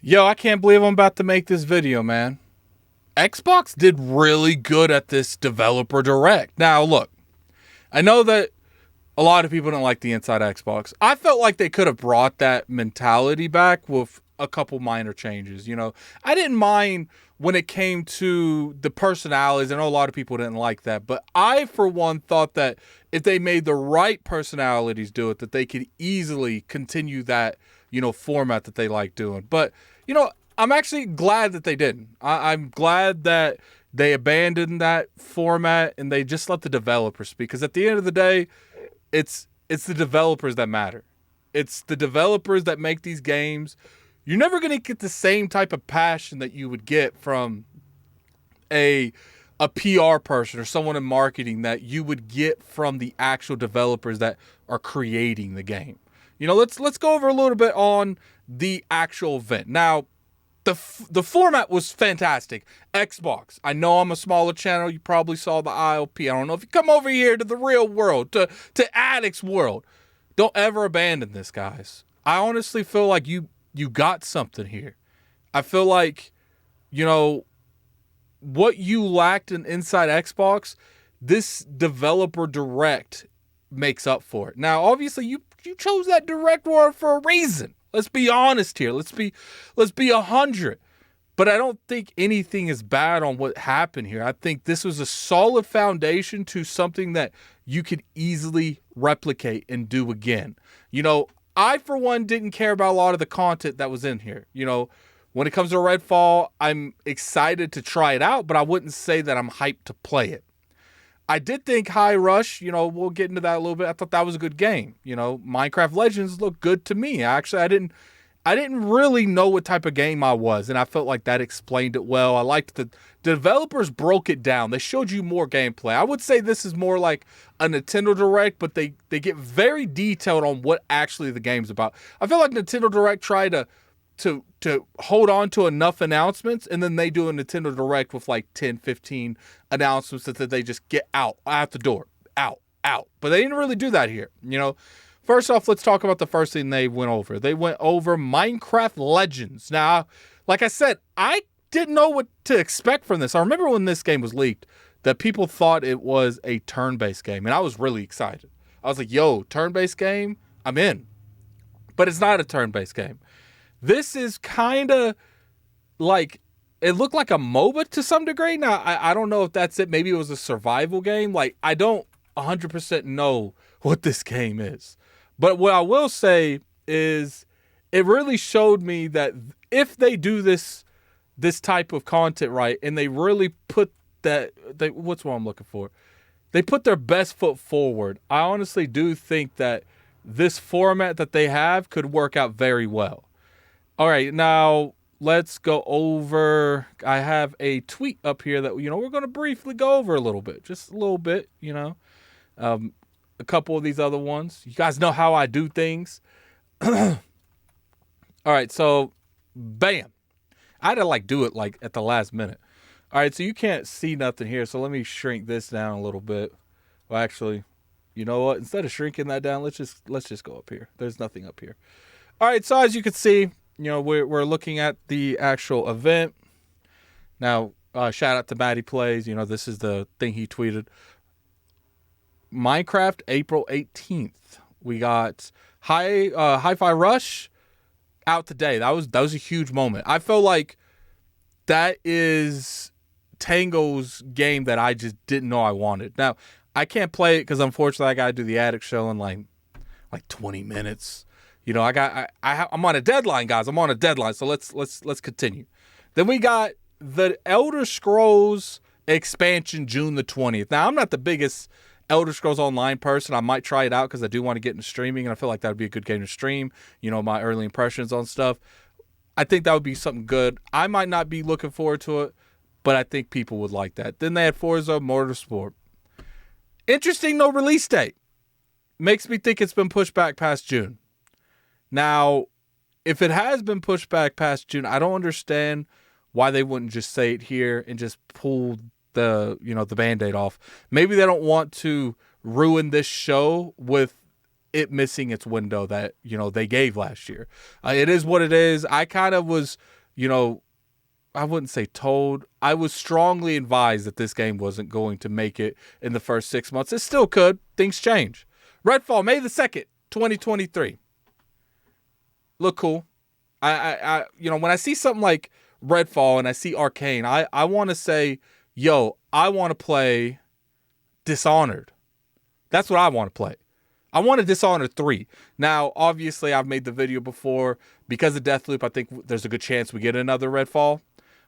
Yo, I can't believe I'm about to make this video, man. Xbox did really good at this developer direct. Now, look, I know that a lot of people don't like the Inside Xbox. I felt like they could have brought that mentality back with a couple minor changes. I didn't mind when it came to the personalities. I know a lot of people didn't like that, but I, for one, thought that if they made the right personalities do it, that they could easily continue that, format that they like doing. But, I'm actually glad that they didn't. I'm glad that they abandoned that format and they just let the developers speak. Because at the end of the day, it's the developers that matter. It's the developers that make these games. You're never going to get the same type of passion that you would get from a PR person or someone in marketing that you would get from the actual developers that are creating the game. Let's go over a little bit on the actual event. Now, the format was fantastic. Xbox. I know I'm a smaller channel. You probably saw the ILP. I don't know if you come over here to the real world, to Addict's world. Don't ever abandon this, guys. I honestly feel like you got something here. I feel like, what you lacked in Inside Xbox, this developer direct makes up for it. Now, obviously, you chose that direct word for a reason. Let's be honest here. Let's be 100. But I don't think anything is bad on what happened here. I think this was a solid foundation to something that you could easily replicate and do again. I, for one, didn't care about a lot of the content that was in here. When it comes to Redfall, I'm excited to try it out, but I wouldn't say that I'm hyped to play it. I did think High Rush, we'll get into that a little bit. I thought that was a good game. Minecraft Legends looked good to me. Actually, I didn't really know what type of game I was, and I felt like that explained it well. I liked the developers broke it down. They showed you more gameplay. I would say this is more like a Nintendo Direct, but they get very detailed on what actually the game's about. I feel like Nintendo Direct tried to hold on to enough announcements, and then they do a Nintendo Direct with like 10, 15 announcements that they just get out the door, out. But they didn't really do that here. First off, let's talk about the first thing they went over. They went over Minecraft Legends. Now, like I said, I didn't know what to expect from this. I remember when this game was leaked that people thought it was a turn-based game, and I was really excited. I was like, yo, turn-based game? I'm in. But it's not a turn-based game. This is kind of like, it looked like a MOBA to some degree. Now, I don't know if that's it. Maybe it was a survival game. Like, I don't 100% know what this game is. But what I will say is it really showed me that if they do this type of content right, and they really put what's what I'm looking for? They put their best foot forward. I honestly do think that this format that they have could work out very well. All right, now let's go over. I have a tweet up here that we're going to briefly go over a little bit, just a little bit. A couple of these other ones. You guys know how I do things. All right, so bam, I had to do it at the last minute. All right, so you can't see nothing here, so let me shrink this down a little bit. Well, actually, you know what? Instead of shrinking that down, let's just go up here. There's nothing up here. All right, so as you can see, we're looking at the actual event. Now, shout out to Matty Plays. This is the thing he tweeted. Minecraft, April 18th. We got Hi-Fi Rush out today. That was a huge moment. I feel like that is Tango's game that I just didn't know I wanted. Now, I can't play it because unfortunately I got to do the Addict show in like 20 minutes. I'm on a deadline, guys. I'm on a deadline. So let's continue. Then we got the Elder Scrolls expansion June the 20th. Now, I'm not the biggest Elder Scrolls Online person. I might try it out because I do want to get into streaming, and I feel like that would be a good game to stream. My early impressions on stuff. I think that would be something good. I might not be looking forward to it, but I think people would like that. Then they had Forza Motorsport. Interesting, no release date. Makes me think it's been pushed back past June. Now, if it has been pushed back past June, I don't understand why they wouldn't just say it here and just pull the Band-Aid off. Maybe they don't want to ruin this show with it missing its window that, they gave last year. It is what it is. I kind of was, I wouldn't say told. I was strongly advised that this game wasn't going to make it in the first 6 months. It still could. Things change. Redfall, May the 2nd, 2023. Look cool. I when I see something like Redfall and I see Arcane, I want to say, yo, I want to play Dishonored. That's what I want to play. I want a Dishonored 3. Now, obviously, I've made the video before. Because of Deathloop, I think there's a good chance we get another Redfall.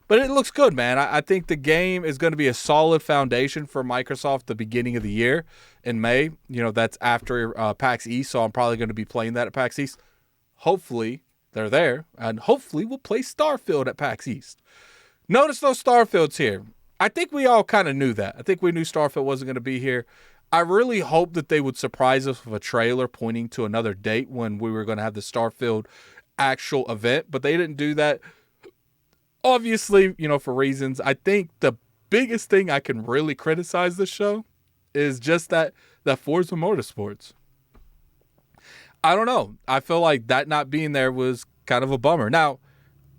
But it looks good, man. I think the game is going to be a solid foundation for Microsoft the beginning of the year in May. That's after PAX East, so I'm probably going to be playing that at PAX East. Hopefully, they're there, and hopefully we'll play Starfield at PAX East. Notice those Starfields here. I think we all kind of knew that. I think we knew Starfield wasn't going to be here. I really hope that they would surprise us with a trailer pointing to another date when we were going to have the Starfield actual event, but they didn't do that. Obviously, for reasons. I think the biggest thing I can really criticize this show is just that Forza Motorsports. I don't know. I feel like that not being there was kind of a bummer. Now,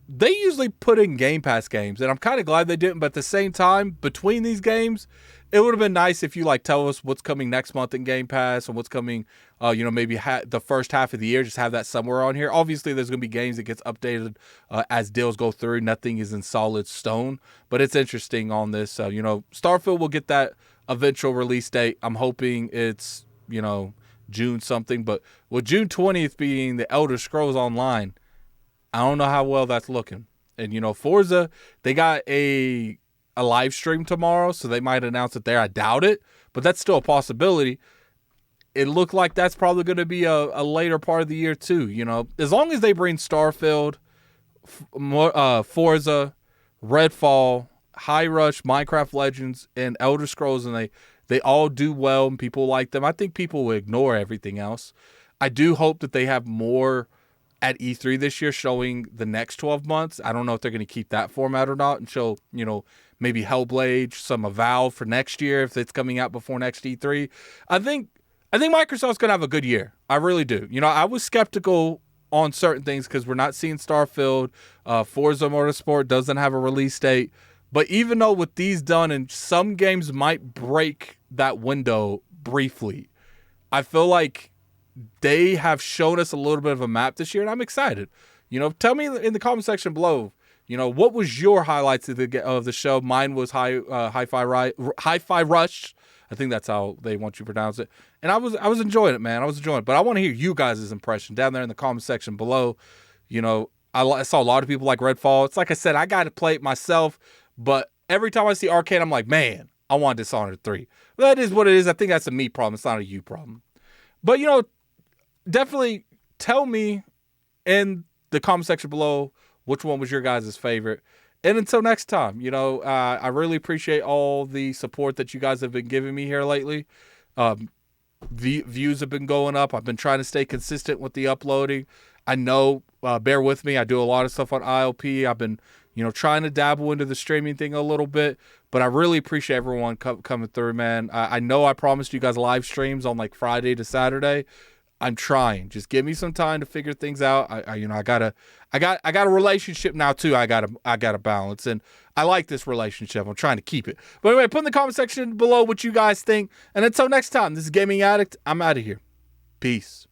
they usually put in Game Pass games, and I'm kind of glad they didn't, but at the same time, between these games, it would have been nice if you tell us what's coming next month in Game Pass and what's coming, maybe the first half of the year, just have that somewhere on here. Obviously, there's going to be games that gets updated as deals go through. Nothing is in solid stone, but it's interesting on this. Starfield will get that eventual release date. I'm hoping it's, June something, but with June 20th being the Elder Scrolls Online, I don't know how well that's looking. And, Forza, they got a live stream tomorrow, so they might announce it there. I doubt it, but that's still a possibility. It looked like that's probably going to be a later part of the year too. As long as they bring Starfield, Forza, Redfall, High Rush, Minecraft Legends, and Elder Scrolls, and they all do well and people like them, I think people will ignore everything else. I do hope that they have more at E3 this year showing the next 12 months. I don't know if they're going to keep that format or not and show, maybe Hellblade, some Avowal for next year if it's coming out before next E3. I think Microsoft's going to have a good year. I really do. I was skeptical on certain things because we're not seeing Starfield. Forza Motorsport doesn't have a release date. But even though with these done, and some games might break that window briefly, I feel like they have shown us a little bit of a map this year, and I'm excited. Tell me in the comment section below, what was your highlights of the show? Mine was Hi-Fi Rush. I think that's how they want you to pronounce it. And I was enjoying it, man. I was enjoying it. But I want to hear you guys' impression down there in the comment section below. I saw a lot of people like Redfall. It's like I said, I got to play it myself. But every time I see Arcane, I'm like, man, I want Dishonored 3. That is what it is. I think that's a me problem. It's not a you problem. But, definitely tell me in the comment section below which one was your guys' favorite. And until next time, I really appreciate all the support that you guys have been giving me here lately. The views have been going up. I've been trying to stay consistent with the uploading. I know, bear with me. I do a lot of stuff on ILP. I've been, trying to dabble into the streaming thing a little bit, but I really appreciate everyone coming through, man. I know I promised you guys live streams on Friday to Saturday. I'm trying. Just give me some time to figure things out. I got a relationship now too. I got to balance, and I like this relationship. I'm trying to keep it. But anyway, put in the comment section below what you guys think. And until next time, this is Gaming Addict. I'm out of here. Peace.